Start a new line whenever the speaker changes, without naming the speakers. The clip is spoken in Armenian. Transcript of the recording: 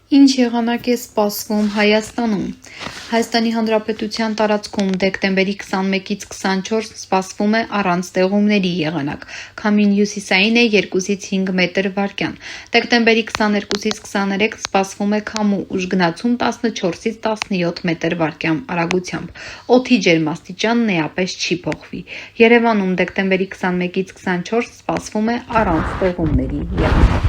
Ինչ եղանակ է սպասվում Հայաստանում։ Հայաստանի Հանրապետության տարածքում դեկտեմբերի 21-ից 24 սպասվում է առանց տեղումների եղանակ, քամին հյուսիսային է 2-ից 5 մետր վարկյան։ Դեկտեմբերի 22-ից 23 սպասվում է քամու ուժգնացում 14-ից 17 մետր վարկյան արագությամբ։ Օդի ջերմաստիճանն էապես չի փոխվի։ Երևանում դեկտեմբերի 21-ից 24 սպասվում է առանց տեղումների եղանակ։